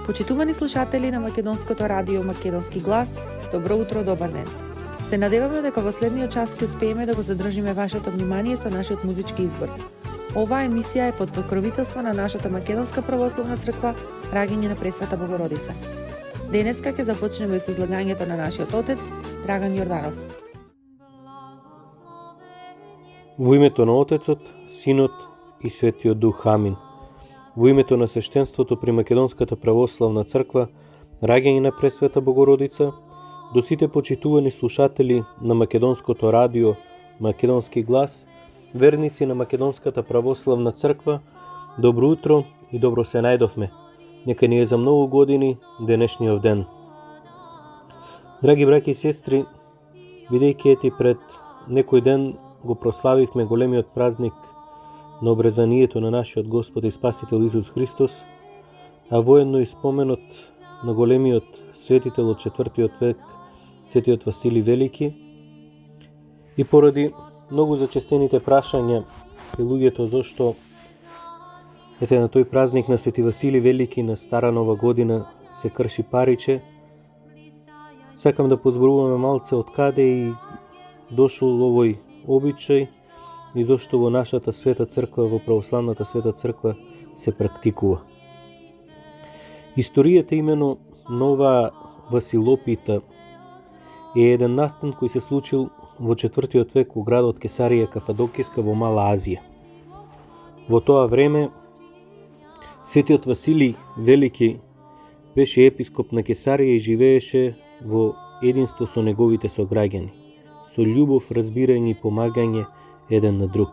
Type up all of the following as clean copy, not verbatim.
Почитувани слушатели на Македонското радио Македонски глас, добро утро, добар ден. Се надеваме дека во следниот час ќе успееме да го задржиме вашето внимание со нашиот музички избор. Оваа емисија е под покровителство на нашата Македонска православна црква Раѓање на Пресвета Богородица. Денеска ќе започнеме со излагањето на нашиот отец Драган Јорданов. Во името на Отецот, Синот и Светиот Дух, амин. Во името на свештенството при Македонската православна црква Раѓање на Пресвета Богородица, до сите почитувани слушатели на Македонското радио Македонски глас, верници на Македонската православна црква, добро утро и добро се најдовме. Нека ни е за многу години денешниот ден. Драги браќи и сестри, бидејќи ети пред некој ден го прославивме големиот празник на обрезанието на нашиот Господ и Спасител Исус Христос, а воедно и споменот на големиот светител од 4. век, Светиот Василий Велики, и поради многу зачестените прашања и луѓето зошто ете на тој празник на Свети Василий Велики на Стара Нова година се крши париче, сакам да позборуваме малце од каде и дошол овој обичај и зошто во нашата света црква, во православната света црква се практикува. Историјата имено на оваа Василопита е еден настан кој се случил во 4. век во градот Кесарија Кападокиска во Мала Азија. Во тоа време Светиот Василий Велики беше епископ на Кесарија и живееше во единство со неговите сограѓани, со љубов, разбирање и помагање еден на друг.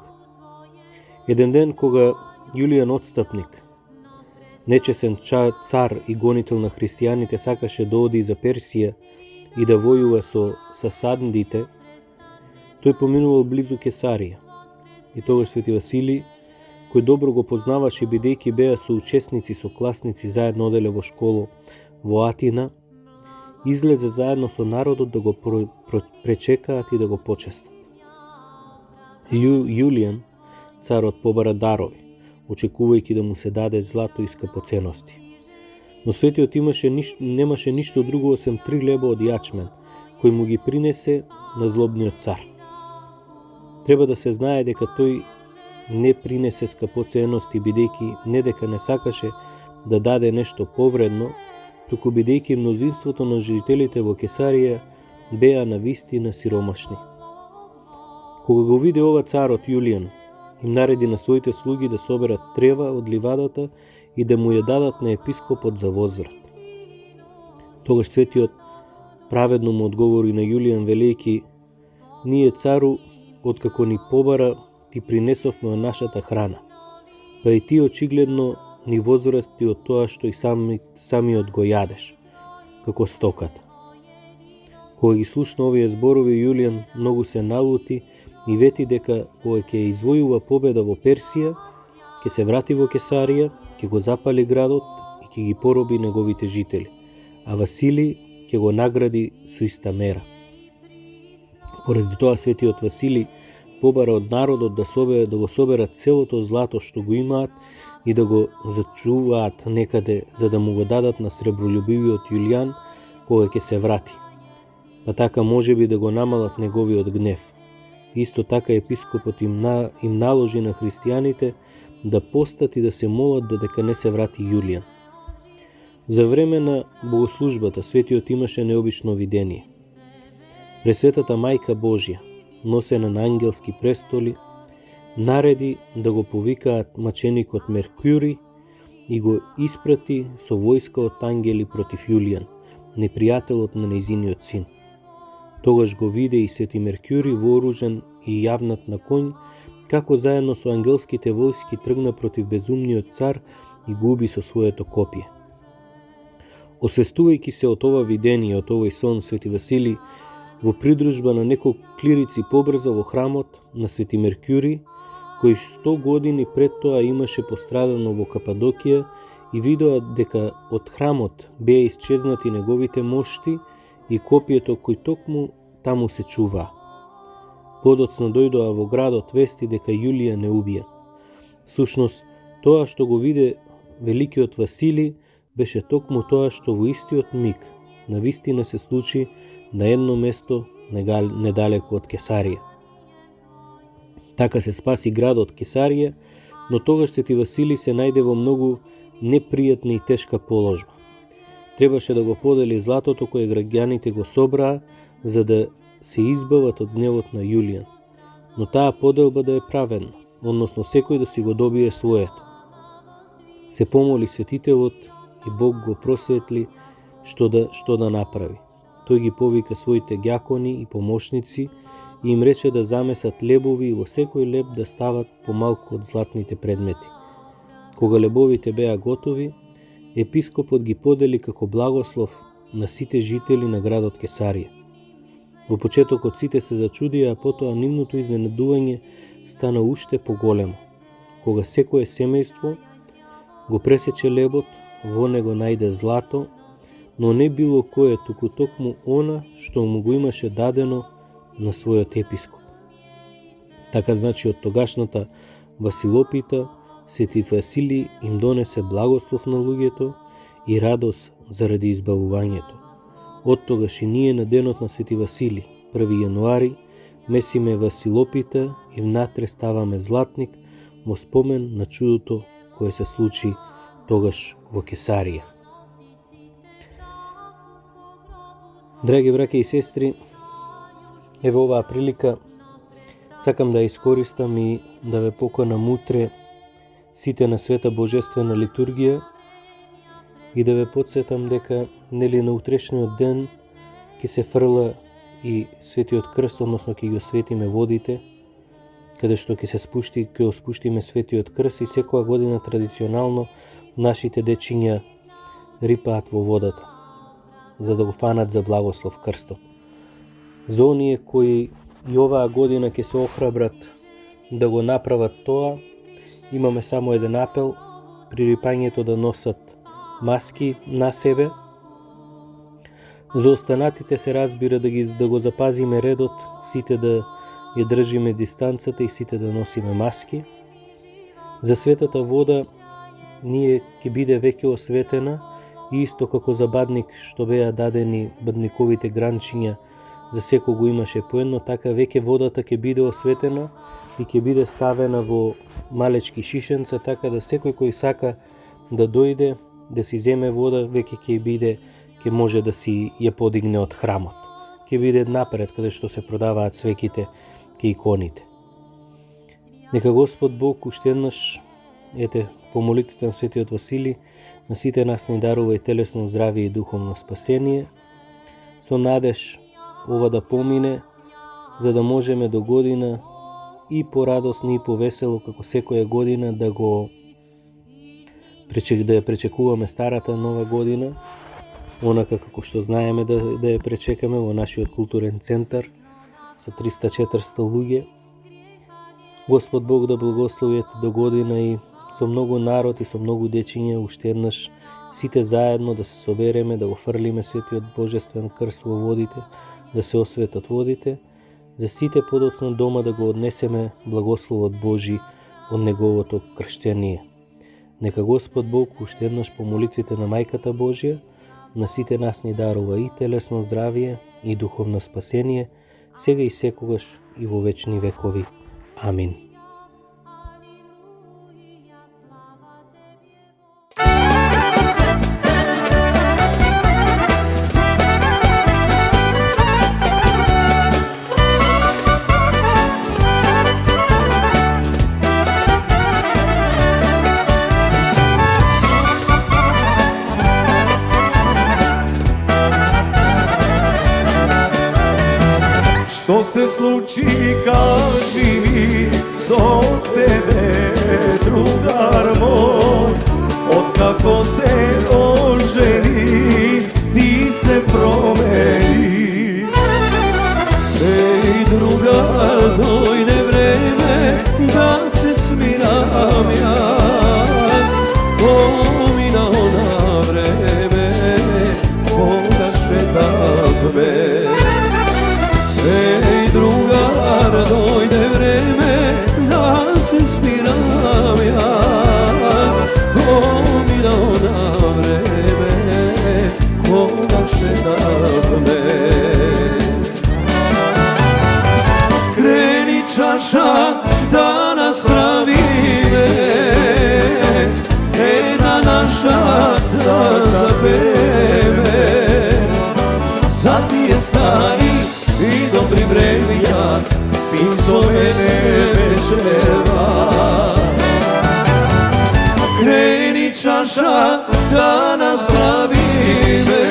Еден ден кога Јулијан Отстапник, нечесен цар и гонител на христијаните, сакаше да оди за Персија и да војува со сасандите, тој поминувал близу Кесарија. И тогаш Свети Василий, кој добро го познаваше бидејќи беа соучесници, сокласници, заедно оделе во школу во Атина, излезе заедно со народот да го пречекаат и да го почестат. Јулијан, царот, побара дарови, очекувајќи да му се даде злато и скъпоценности. Но светиот немаше ништо друго осем 3 леба од јачмен, кој му ги принесе на злобниот цар. Треба да се знае дека тој не принесе скъпоценности, бидејќи не дека не сакаше да даде нешто повредно, туку бидејќи мнозинството на жителите во Кесарија беа навистина сиромашни. Кога го виде ова царот Јулијан, им нареди на своите слуги да соберат трева од ливадата и да му ја дадат на епископот за возврат. Тогаш светиот праведно му одговори на Јулијан Велики: ние, цару, откако ни побара, ти принесовме од нашата храна, па и ти очигледно ни возврати од тоа што и самиот го јадеш, како стоката. Кога ги слушна овие зборови, Јулијан многу се налути и вети дека кога ќе извојува победа во Персија, ќе се врати во Кесарија, ќе го запали градот и ќе ги пороби неговите жители, а Василий ќе го награди со иста мера. Поради тоа Светиот Василий побара од народот да го соберат целото злато што го имаат и да го зачуваат некаде, за да му го дадат на сребролюбивиот Јулијан кога ќе се врати, па така можеби да го намалат неговиот гнев. Исто така епископот им наложи на христијаните да постат и да се молат додека не се врати Јулијан. За време на богослужбата светиот имаше необично видение. Пресветата Мајка Божја, носена на ангелски престоли, нареди да го повикаат маченикот Меркури и го испрати со војска од ангели против Јулијан, непријателот на нејзиниот син. Тогаш го виде и Свети Меркури вооружен и јавнат на конј, како заедно со ангелските војски тргна против безумниот цар и губи со своето копие. Освестувајќи се од ова видение, од овој сон, Свети Василий во придружба на неколку клирици побрза во храмот на Свети Меркури, кој 100 години пред тоа имаше пострадано во Кападокија и видоа дека од храмот беа исчезнати неговите мошти и копието кој токму таму се чува. Подоцна дојдоа во градот вести дека Јулијан е убиен. Сушност, тоа што го виде великиот Васили беше токму тоа што во истиот миг навистина се случи на едно место недалеку од Кесарија. Така се спаси градот Кесарија, но тогаш Свети Васили се најде во многу непријатна и тешка положба. Требаше да го подели златото кое граѓаните го собраа за да се избават од гневот на Јулијан, но таа поделба да е праведна, односно секој да си го добие своето. Се помоли светителот и Бог го просветли што да направи. Тој ги повика своите ѓакони и помошници и им рече да замесат лебови и во секој леб да стават помалку од златните предмети. Кога лебовите беа готови, епископот ги подели како благослов на сите жители на градот Кесарија. Во почетокот сите се зачудија, а потоа нивното изненадување стана уште поголемо. Кога секое семејство го пресече лебот, во него најде злато, но не било кое, туку токму она што му го имаше дадено на својот епископ. Така значи од тогашната Василопита, Свети Васили им донесе благослов на луѓето и радост заради избавувањето. Од тогаш и ние на денот на Свети Васили, 1 јануари, месиме Василопита и внатре ставаме златник во спомен на чудото кое се случи тогаш во Кесарија. Драги браќа и сестри, ево оваа прилика сакам да искористам и да ве поканам утре сите на Света Божествена литургија и да ве подсетам дека нели на утрешниот ден ќе се фрла и Светиот крст, односно ќе ги осветиме водите, каде што ќе спуштиме Светиот крст и секоја година традиционално нашите дечиња рипаат во водата, за да го фанат за благослов крстот. За оние кои и оваа година ќе се охрабрат да го направат тоа, имаме само еден апел при рипањето да носат маски на себе. За останатите се разбира да го запазиме редот, сите да ја држиме дистанцата и сите да носиме маски. За светата вода ние ќе биде веќе осветена и исто како за бадник што беа дадени бадниковите гранчиња, за секого имаше по едно, така веќе водата ќе биде осветена и ќе биде ставена во малечки шишенца, така да секој кој сака да дојде да си земе вода, веќе ќе може да си ја подигне од храмот. Ќе биде напред каде што се продаваат свеките кај иконите. Нека Господ Бог уште еднаш, по молитвите на Светиот Васили, на сите нас ни дарува и телесно здравие и духовно спасение, со надеж ова да помине, за да можеме до година и порадосно и повесело како секоја година да ја пречекуваме старата нова година, онака како што знаеме да ја пречекаме во нашиот културен центар со 300-400 луѓе. Господ Бог да благослови до година и со многу народ и со многу дечиња уште еднаш сите заедно да се собереме, да го фрлиме Светиот Божествен крст во водите, да се осветат водите, за сите подоцна дома да го однесеме благословот Божи од неговото крштение. Нека Господ Бог уште еднаш по молитвите на Мајката Божја на сите нас ни дарува и телесно здравие и духовно спасение, сега и секогаш и во вечни векови. Амин. Што се случи, кажи ми, со тебе, другар мој, откако се ожени, ти се промени. Еј, другар, дојде време да се čaša da nazdravime,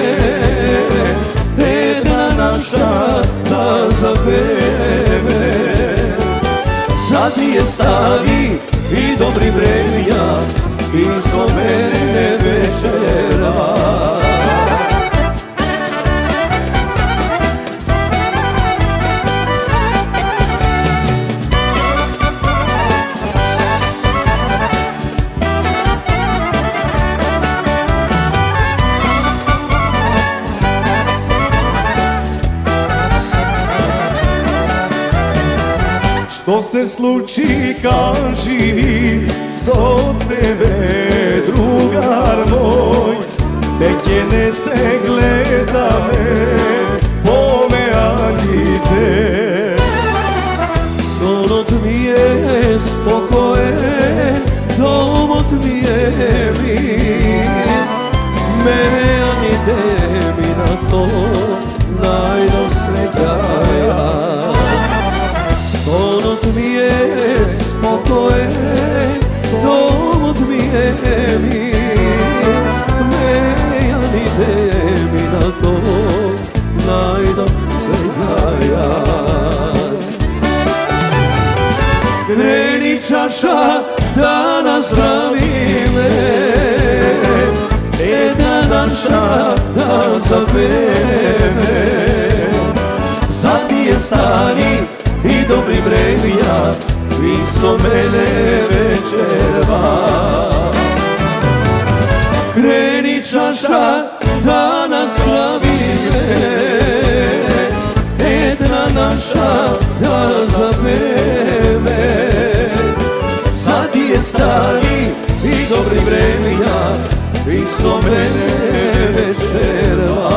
jedna naša da zapeme. Sad je stari i dobri vremena, pismo mene večera. Što se sluči, kaži mi, so tebe, drugar moj, nekje se gleda me, pomeranite. Sonot mi je spokojen, domot mi je mir, menjanite mi na to, najdo srećaja. Sonot mi je spokojen, domot mi je mir, menjanite mi na to, najdo srećaja. Greni čaša da nazdravi me, jedna naša da zapeme. Sad je stari i dobri vremena, piso mene večera. Kreni čaša da nazdravi me, jedna naša da zapeme. Sad je stari i dobri vremena, piso mene večera.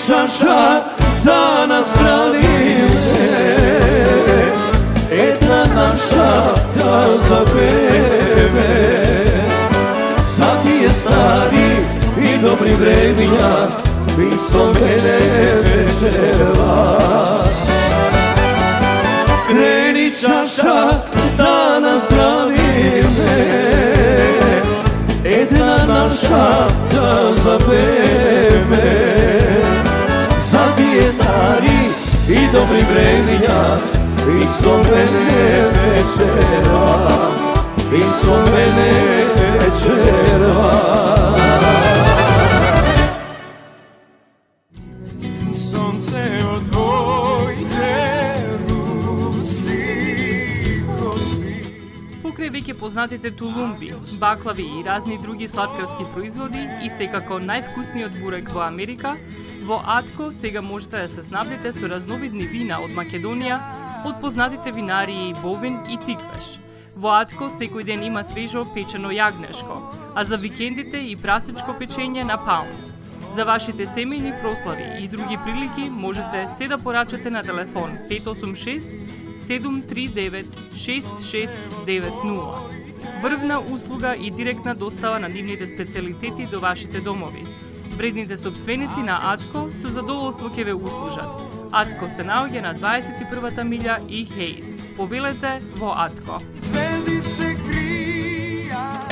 Čaša da nazdravi me, jedna naša da zapeme. Sad je stari i dobri vremena, piso mene večera. Kreni čaša da nazdravi me, jedna naša da zapeme. Sad je stari i dobri vremena, piso mene večera, piso mene večera. Sonce od tvojte rusi kosi. Покрај веќе познатите тулумби, баклави и разни други сладкарски производи и секако највкусниот бурек во Америка, во Атко сега можете да се снабдите со разновидни вина од Македонија, од познатите винарии Бовин и Тиквеш. Во Атко секој ден има свежо печено јагнешко, а за викендите и прасничко печење на паун. За вашите семејни прослави и други прилики можете се да порачате на телефон 586 739 6690. Врвна услуга и директна достава на нивните специјалитети до вашите домови. Вредните собственици на Атко со задоволство ќе ве услужат. Атко се наоѓа на 21-та милја и Хейс. Повелете во Атко. Звезди се кријат.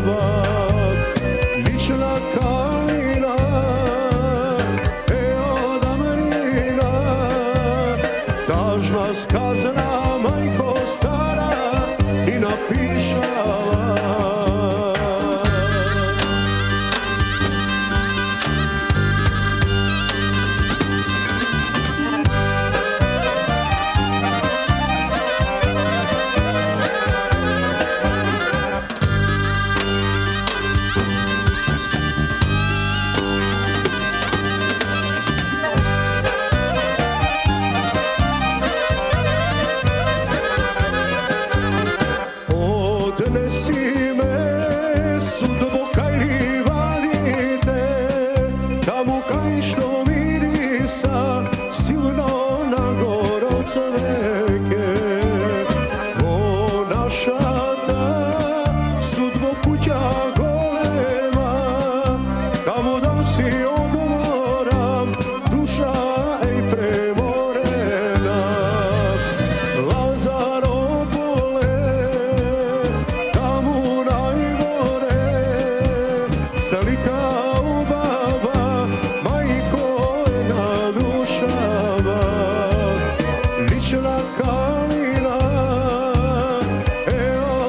ljubav, lična kalina, od Amerina, tažna skazana majko stara i napišala. Odnesi me sudbo kaj livadite, tamo kaj što mirisa silno na gorovce reke. O naša ta sudbo kuća golema, tamo da si odmoram, duša ej premorena. Lazaropole, tamo najgore, salika u baba, majko je nadušava. Lična kalina,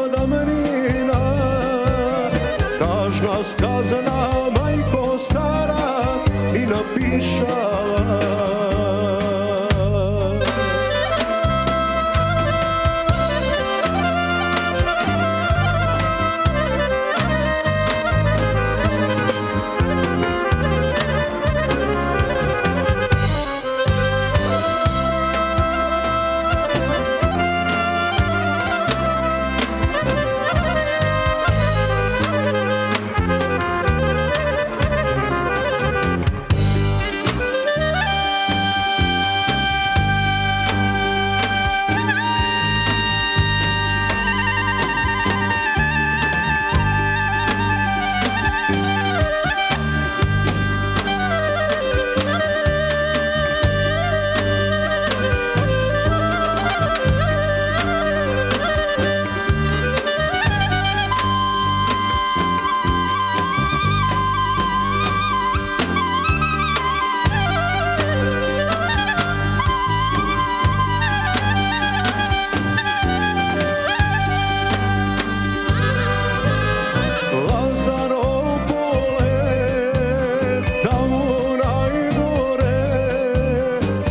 od Amerina, tažna skazana majko stara i napišala.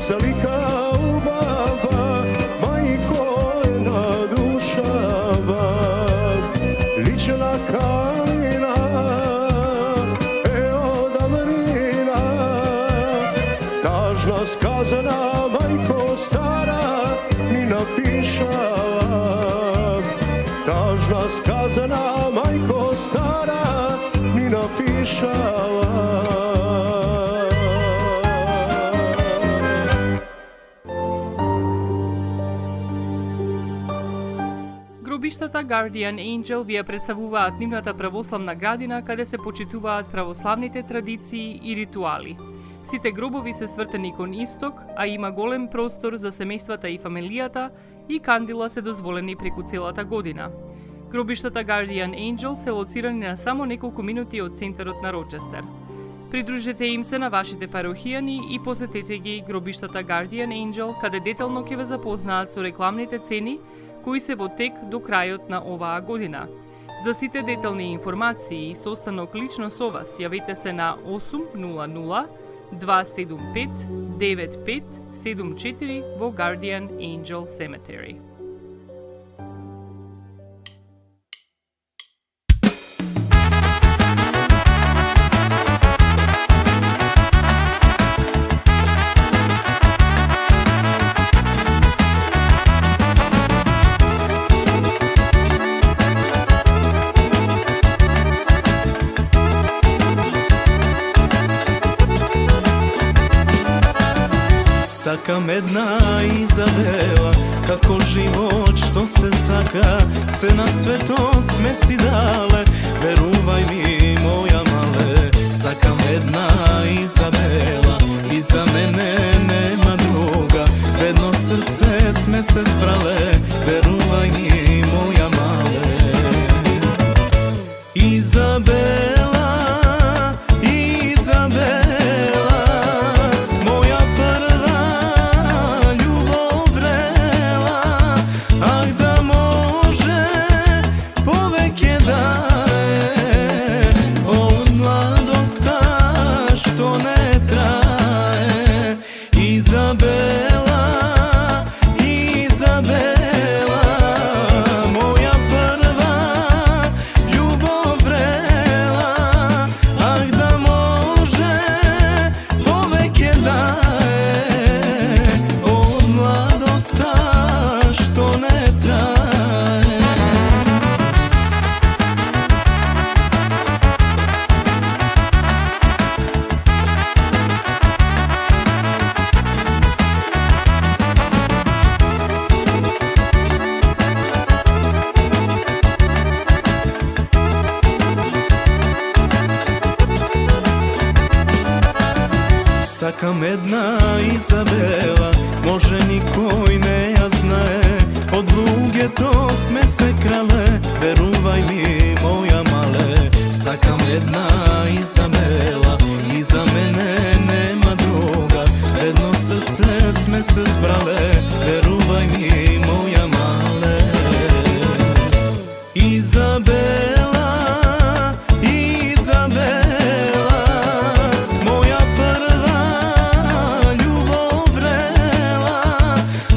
Salika u baba, majko je nadušava. Lična kalina, od Amerina, tažna skazana majko stara mi napišala. Tažna skazana majko stara mi napišala. Гробиштата Guardian Angel ви ја представуваат нивната православна градина каде се почитуваат православните традиции и ритуали. Сите гробови се свртени кон исток, а има голем простор за семејствата и фамилијата и кандила се дозволени преку целата година. Гробиштата Guardian Angel се лоцирани на само неколку минути од центарот на Рочестер. Придружете им се на вашите парохијани и посетете ги гробиштата Guardian Angel, каде детално ќе ве запознаат со рекламните цени кои се во тек до крајот на оваа година. За сите детални информации и состанок лично со вас, јавете се на 800 275 9574 во Guardian Angel Cemetery. Сакам една Изабела, како живот што се сака, се на светот сме си дале, верувај ми моја мале. Сакам една Изабела и за мене нема друга, ведно срце сме се спрале, верувај ми моја мале. Izabela, Izabela, moja prva ljubov vrela, ah da može poveke daje, od mladosta što ne traje. Izabela, Izabela, moja prva ljubov vrela, ah da može poveke daje, od mladosta što ne traje. Сакам една Изабела, може никој не ја знае, од луѓето сме се крале, верувај ми моја мале. Сакам една Изабела и за мене нема друга, едно срце сме се збрале, верувај ми моја мале. Изабела, Изабела, моја прва ljubov vrela,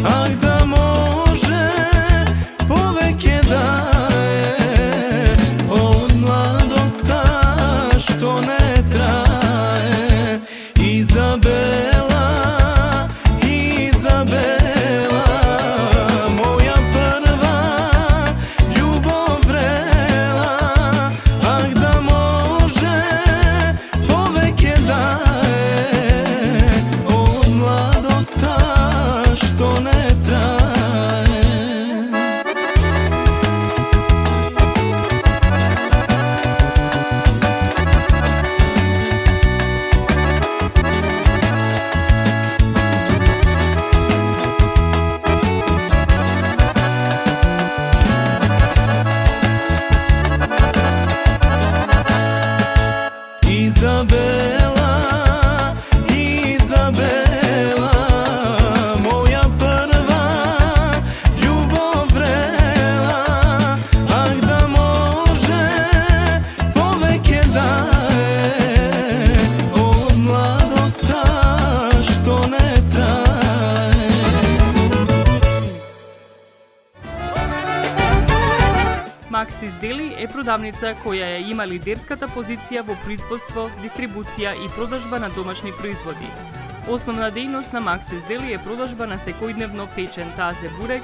ah da može poveke daje, od mladosta što ne traje. Izabela, Izabela, moja prva ljubov vrela, ah da može poveke daje, od mladosta što ne traje. Izabela, Izabela, moja prva ljubov vrela, ah da može poveke daje, od mladosta što ne traje. Maxis Deli е продавница која ја има лидерската позиција во производство, дистрибуција и продажба на домашни производи. Основна дејност на Maxis Deli е продажба на секојдневно печен тазе бурек,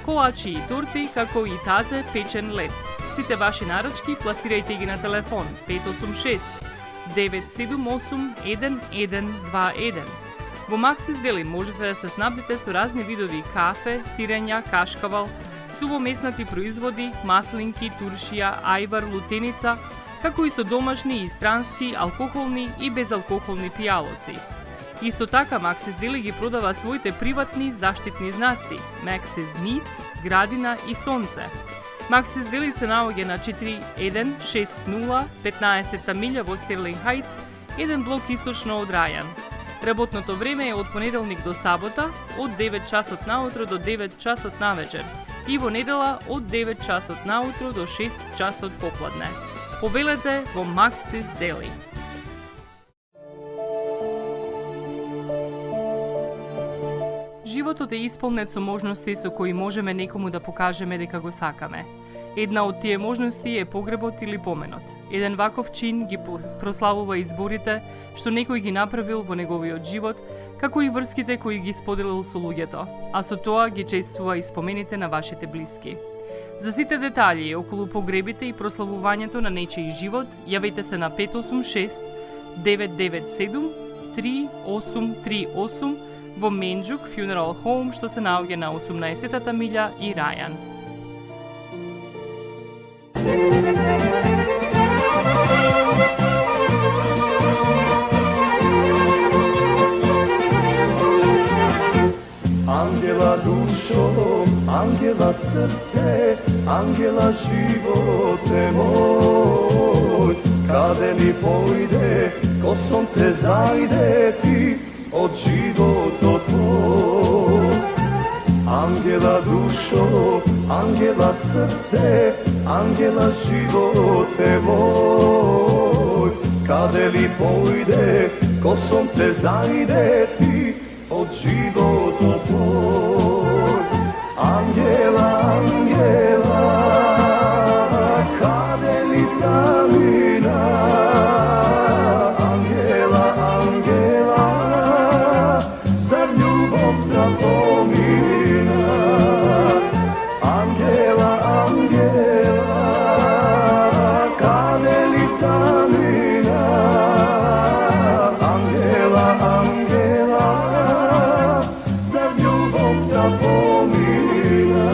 колачи и торти, како и тазе печен лед. Сите ваши нарачки пласирајте ги на телефон 586 978 1121. Во Maxis Deli можете да се снабдите со разни видови кафе, сирења, кашкавал, сувомеснати производи, маслинки, туршија, ајвар, лутеница, како и со домашни и странски, алкохолни и безалкохолни пијалоци. Исто така Maxis Deli ги продава своите приватни заштитни знаци Maxis Meats, Градина и Сонце. Maxis Deli се наоѓа на 4160 15 милја во Стерлинг Хајтс, еден блок источно од Рајан. Работното време е од понеделник до сабота, од 9 часот наутро до 9 часот навечер и во недела од 9 часот наутро до 6 часот попладне. Повелете во Maxis Deli. Животот е исполнет со можности со кои можеме некому да покажеме дека го сакаме. Една од тие можности е погребот или поменот. Еден ваков чин ги прославува изборите што некој ги направил во неговиот живот, како и врските кои ги споделил со луѓето, а со тоа ги чествува и спомените на вашите блиски. За сите детали околу погребите и прославувањето на нечиј живот, јавете се на 586 997 3838 во Менџук Funeral Home, што се наоѓа на 18-та милја и Рајан. Ангела душо, ангела срце, ангела животе мой. Kade li pojde, ko sonce zajde ti od života tvoj. Angela dušo, angela srce, angela živote moj. Kade li pojde, ko sonce zajde ti od života tvoj. Angela, angela, kade li zamina. Angela, angela, zar ljubov zapomina. Angela, angela, kade li zamina. Angela, angela, zar ljubov zapomina.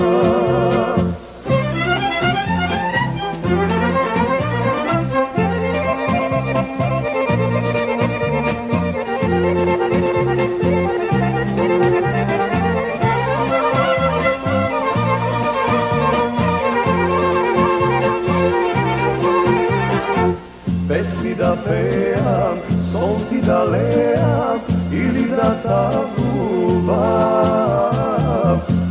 Pesmi da pejam, solzi da lejam ili da takuvam.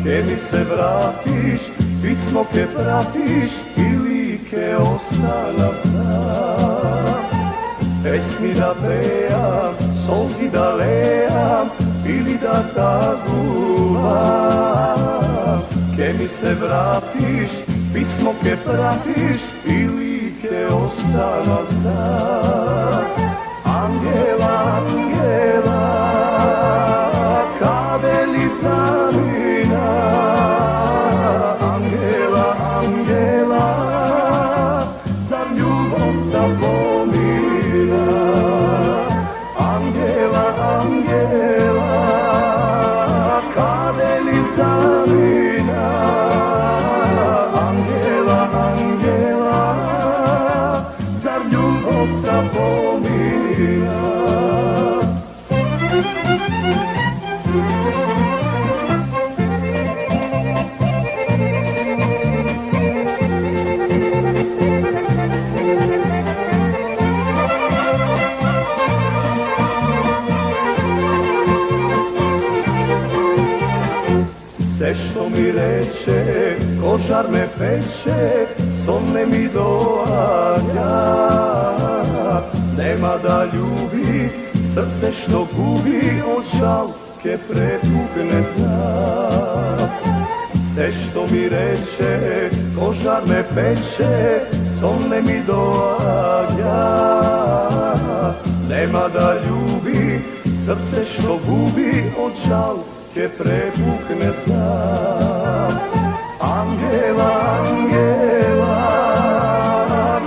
Ke mi se vratiš, pismo ke pratiš ili ke ostanem sam. Pesmi da pejam, solzi da lejam ili da takuvam. Ke mi se vratiš, pismo ke pratiš ili ke ostanem sam. Angela, angela, kade li zamina. Angela, angela, zar ljubov zapomina. Angela, angela, kade li zamina. Angela, angela, zar ljubov zapomina. Sve što mi reče, kožar me peče, son ne mi dođa. Nema da ljubi, srce što gubi, od žalke pretukne zna. Sve što mi reče, kožar me peče, son ne mi dođa. Nema da ljubi, srce što gubi, od žalke prepukne znam. Angela, angela,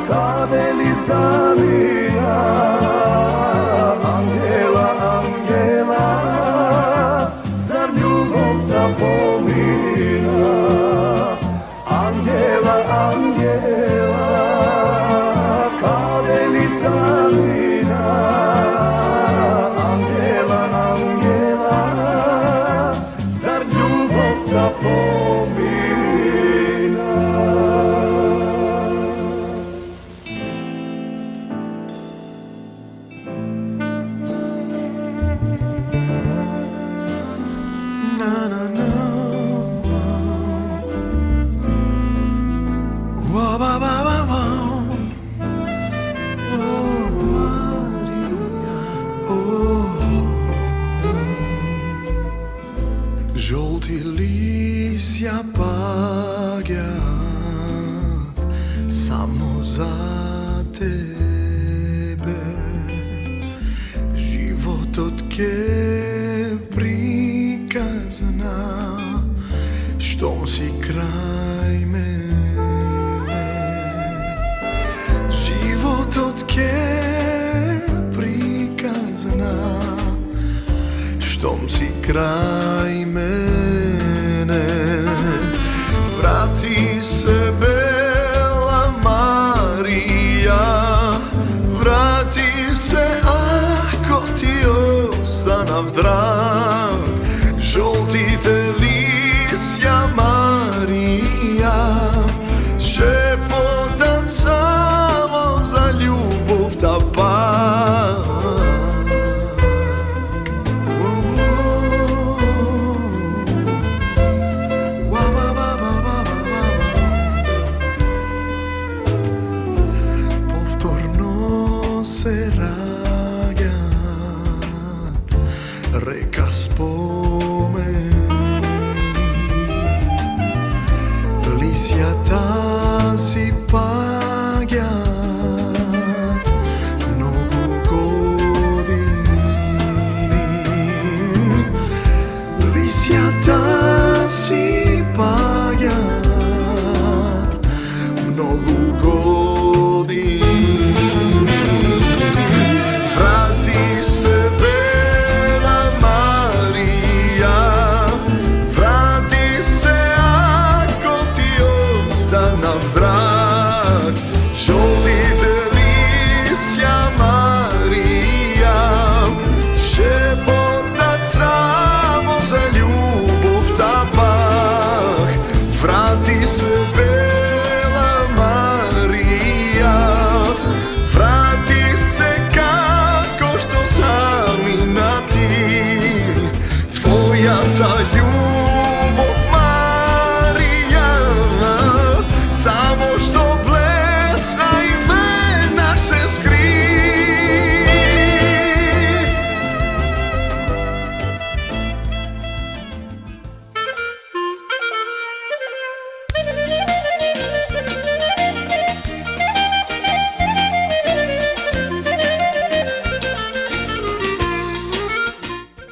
kade li zamina. Angela, angela, zar ljubov zapomina. Angela, angela, kade li zamina. Angela, angela, zar ljubov zapomina. Na na na, wa ba ba ba ba, oh Maria, oh. Žolti lisja pagjat samo za tebe. Život od ke prikazna, što si kraj mene. Život od ke prikazna, što si kraj mene. Vrati se Bela Marija, vrati se ako ti ostanav drag. Žoltite lisja Marija, šepotat samo za ljubav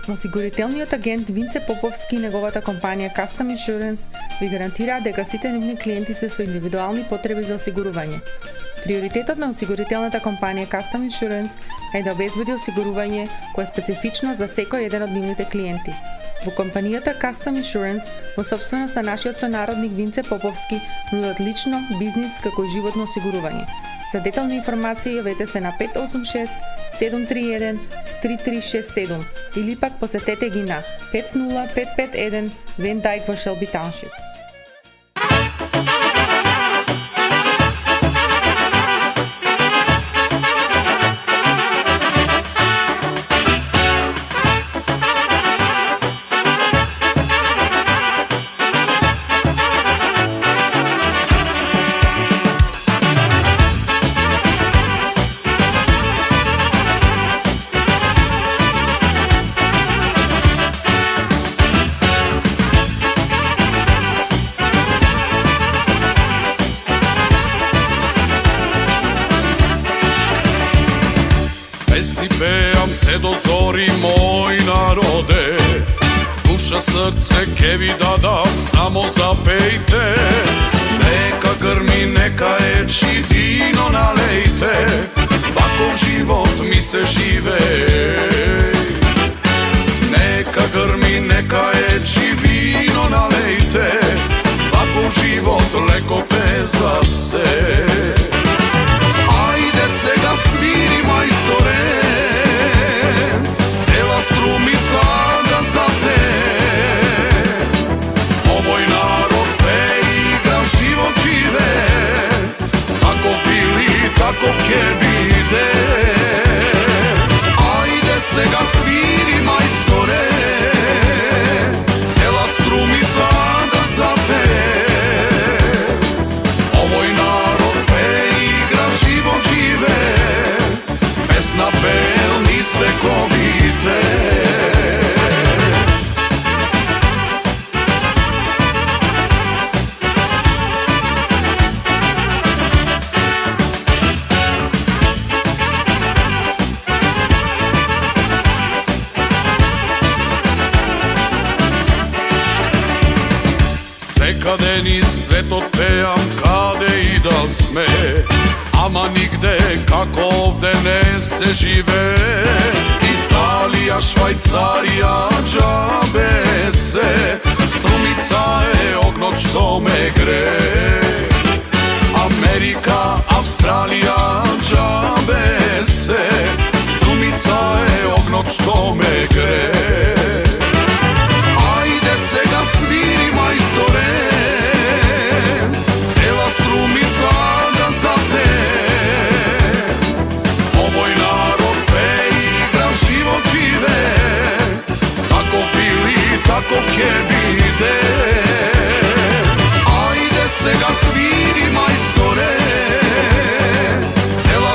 Осигурителниот агент Винце Поповски и неговата компанија Custom Insurance ви гарантираат дека сите нивни клиенти се со индивидуални потреби за осигурување. Приоритетот на осигурителната компанија Custom Insurance е да обезбеди осигурување кое е специфично за секој еден од нивните клиенти. Во компанијата Custom Insurance, во собственост на нашиот сонародник Винце Поповски, нудат лично, бизнис како и животно осигурување. За детални информации јавете се на 586 731 3367 или пак посетете ги на 50551 Van Dyke во Shelby Township. Pevam se do zori moj narode, duša srce ke vi dadam, samo zapejte. Neka grmi, neka eči, vino nalejte, takov život mi se žive. Neka grmi, neka eči, vino nalejte, takov život lekote za se. Ajde se ga sviri majstore, cela strumica da zapne. Ovoj narod igra, život žive, takov bili, takov ke bide. Ajde se ga sviri majstore, cela strumica da zapne. Ovoj narod igra, život žive, pesna pelni svekovite. Sekade ni sveto pejam, kade i da sme, ama nigde kako ovde ne se žive. Italija, Švajcarija, džabe se, strumica je ognot što me gre. Amerika, Australija, džabe se, strumica je ognot što me gre. Ajde se ga sviri majstore, cela strumica da zapne. Ovoj narod igra, život žive, takov bili, takov ke bide. Ajde se ga sviri majstore, cela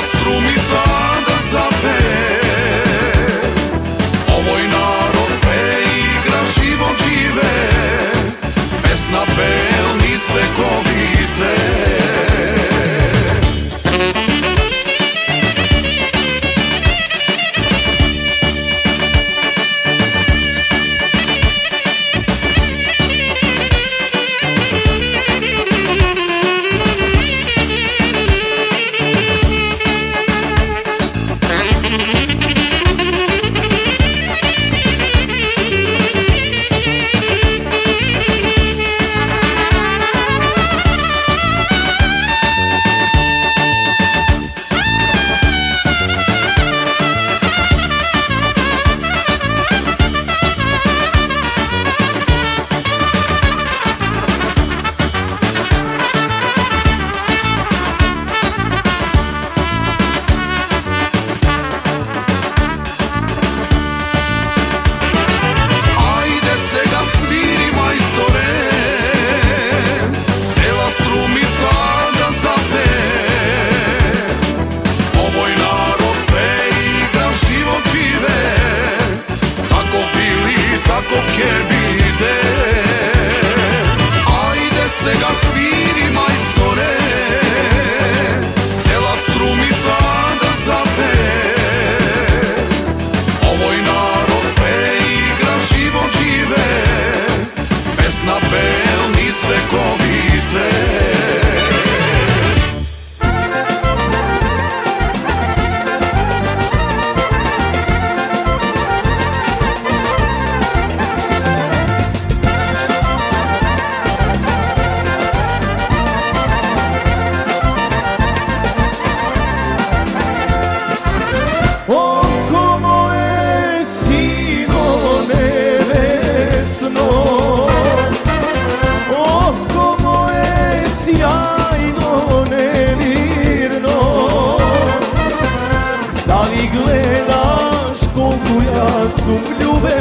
sumnjube,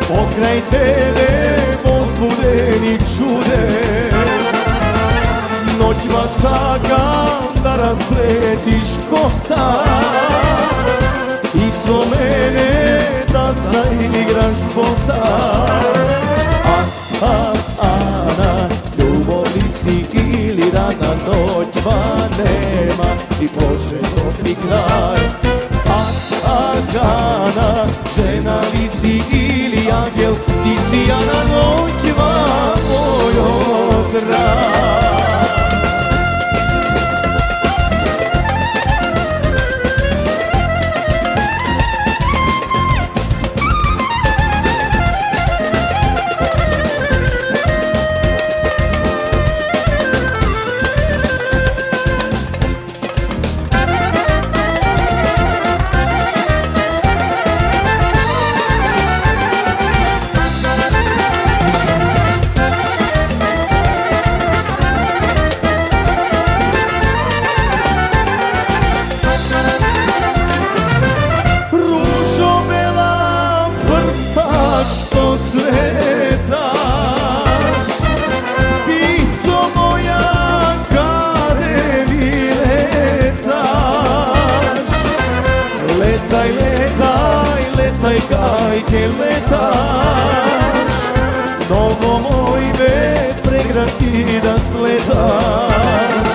pokraj tebe pozbudeni čude. Noćma sakam da raspletiš kosa i so mene da zaigraš bosa. Ana, ljubavi si ili rana, noćma nema i početak ni kraj. Ana, žena li si ili angel, ti si Ana, noćma moj kraj. Kajke letaš, novo moj me pregradi da sletaš.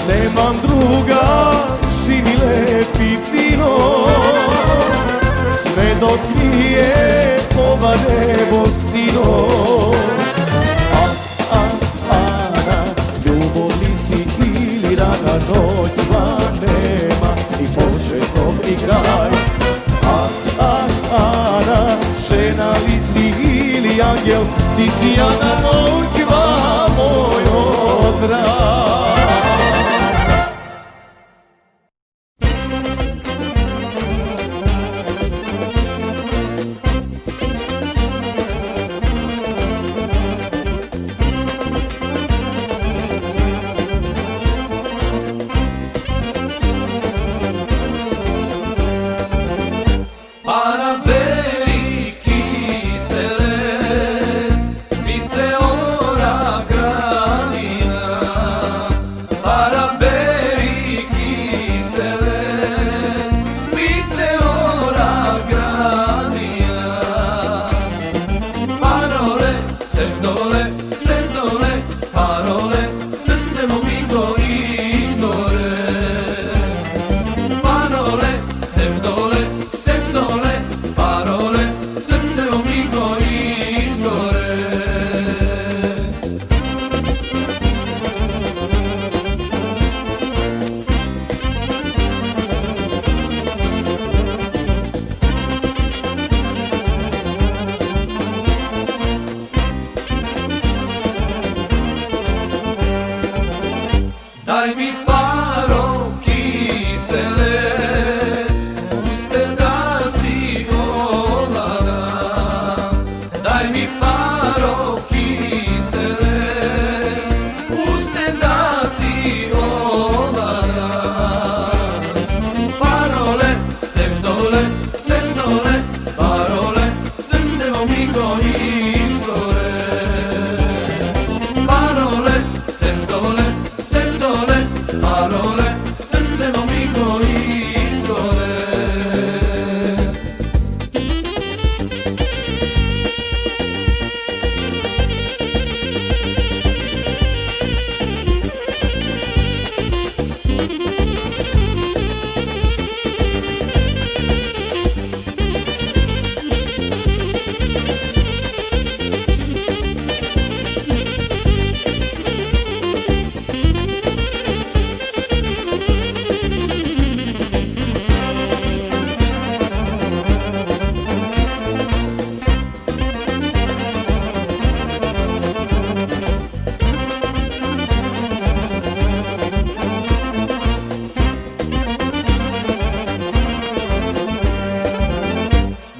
Nemam druga, živi lepi vino, sve dok nije ova nebo sino. Ana, ljubavi si ili rana, noćma nema i početak ni kraj. Ana, žena li si ili angel, ti si Ana, noćma moj odraj. Daj mi paro kiselec, puste da si oladan. Daj mi paro kiselec, puste da si oladan. Parole, sem dole, parole, srce mi gori izgore. Parole, sem dole, parole, srce mi gori izgore.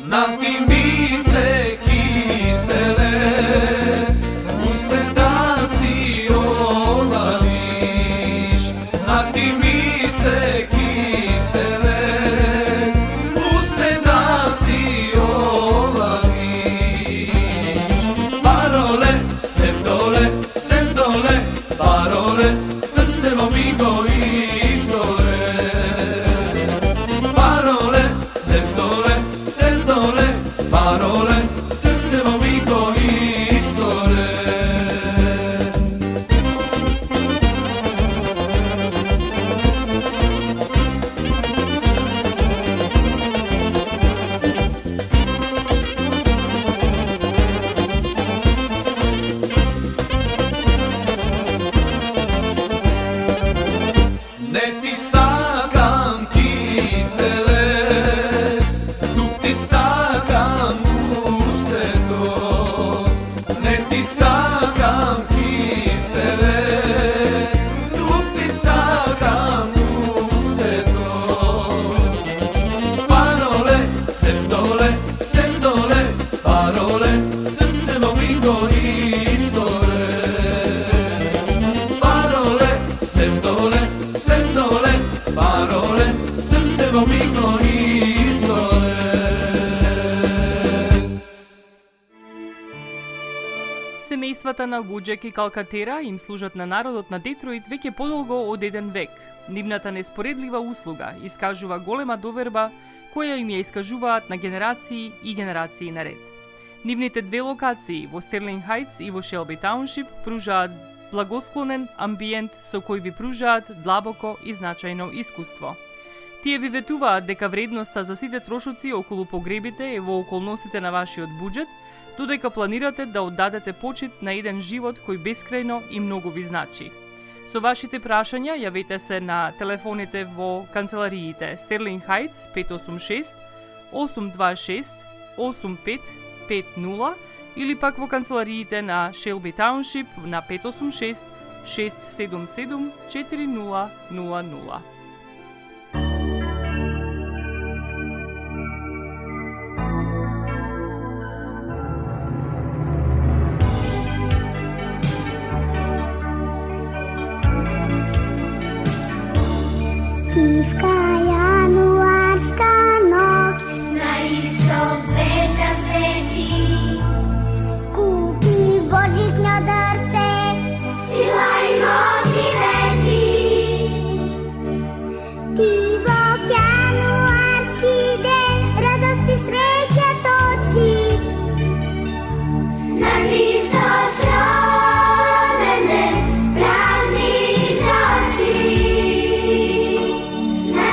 Na timice kiselec, puste da si oladiš. Na timice kiselec, puste Ne ti sakam kiselec, dok ti sakam usteto. Ne ti sakam kiselec, dok ti sakam usteto. Parole, sem dole, parole, srce mo mi gori izgore. Parole, sem dole, parole, srce mo mi gori izgore. Семејствата на Вуџек и Калкатера им служат на народот на Детройт веќе подолго од еден век. Нивната неспоредлива услуга искажува голема доверба која им ја искажуваат на генерации и генерации наред. Нивните две локации во Стерлинг Хајтс и во Шелби Тауншип пружаат благосклонен амбиент со кој ви пружаат длабоко и значајно искуство. Тие ви ветуваат дека вредноста за сите трошоци околу погребите е во околностите на вашиот буџет, додека планирате да оддадете почит на еден живот кој бескрајно и многу ви значи. Со вашите прашања јавете се на телефоните во канцелариите Стерлинг Хајтс 586 826 8550 или пак во канцелариите на Шелби Тауншип на 586 677 4000. Тивка јануарска ноќ, на исток звезда свети. Купи божично дрвце, сила и моќ и вети. Ти во јануарски ден, радост и среќа точи. На Христос роден ден, празник за очи. На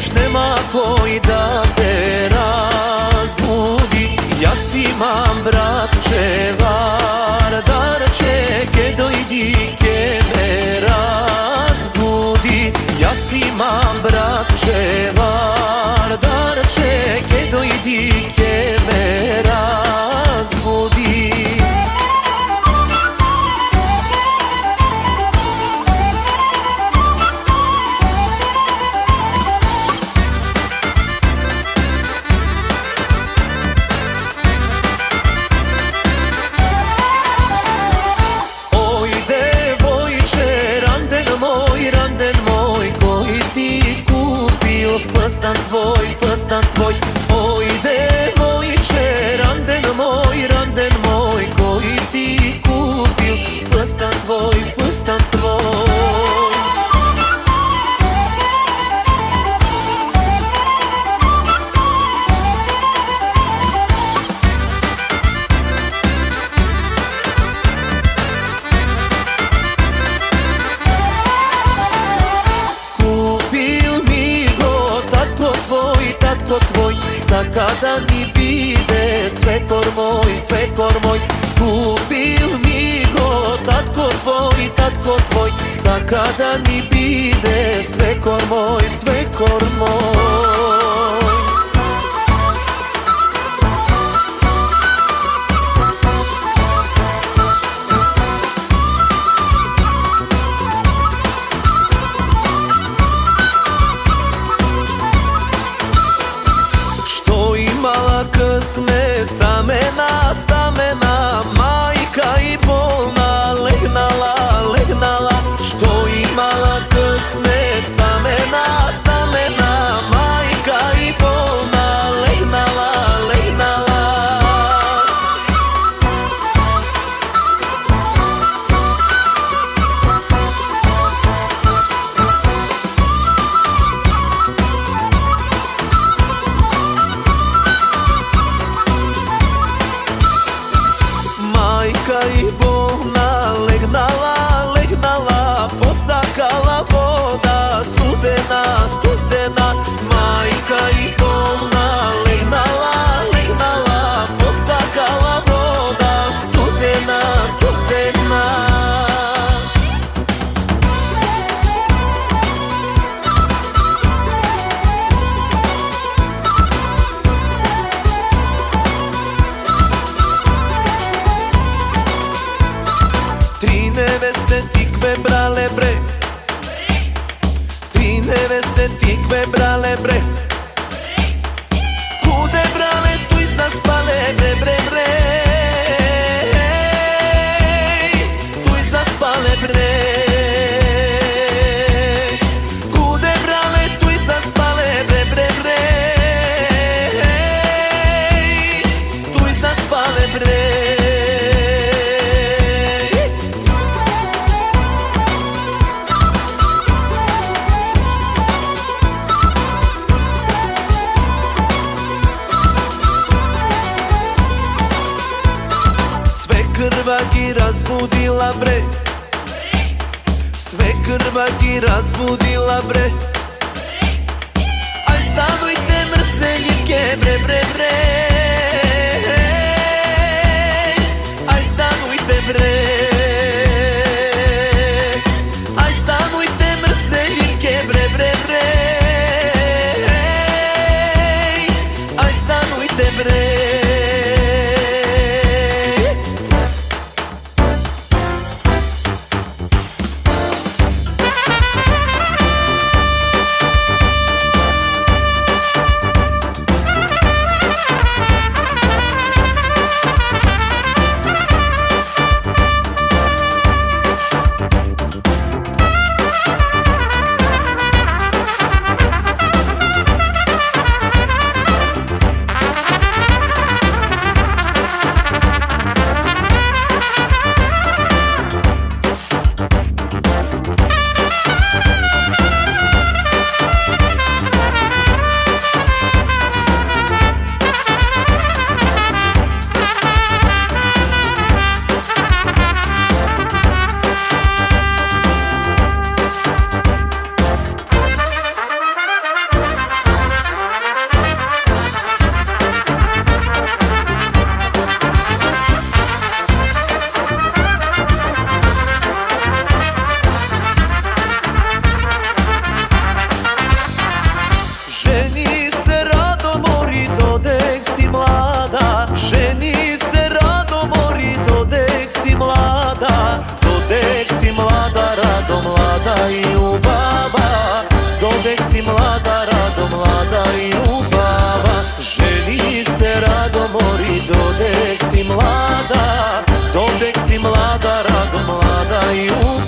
spiješ, nema koji da te razbudi. Ja si imam bratče Vardarče, ke dojdi ke me razbudi. Ja si imam bratče Vardarče, ke dojdi ke me razbudi. Făstan tvoj, oj devojče, randen moj, koji ti kupil, făstan tvoj. Za kada mi bide svekor moj, kupil mi go tatko tvoj. Za kada mi bide svekor moj. Късмет стамена, майка и болна, легнала. Що имала късмет стамена, майка и болна, легнала. I bolna, legnala, posakala voda, studena. Majka i bolna, legnala, posakala voda, studena. Tri neveste tikve brale bre, tri neveste tikve brale bre. Kude brale tu i zaspale bre, tu i zaspale bre. Kude brale tu i zaspale bre, tu i zaspale bre. Krva gi razbudila bre, sve krva gi razbudila bre. Aj stanujte mrseljivke bre, aj stanujte bre. Aj stanujte mrseljivke bre, aj stanujte bre. si mlada, ženi se rado mori, dodek si mlada, dodek si mlada, rado mlada i ljubava, dodek si mlada, rado mlada i ljubava, ženi se rado mori, dodek si mlada, dodek si mlada, rado mlada i ljubava.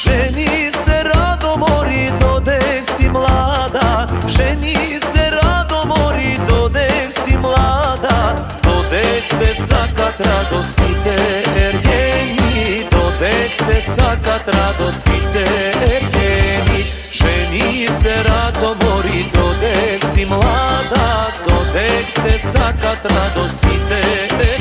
Ženi se rado mori, dodek si mlada, ženi se rado mori, dodek si mlada, dodek te sakat radosite ergeni, dodek te sakat radosite ergeni, ženi se rado mori, dodek si mlada, dodek te sakat radosite ergeni.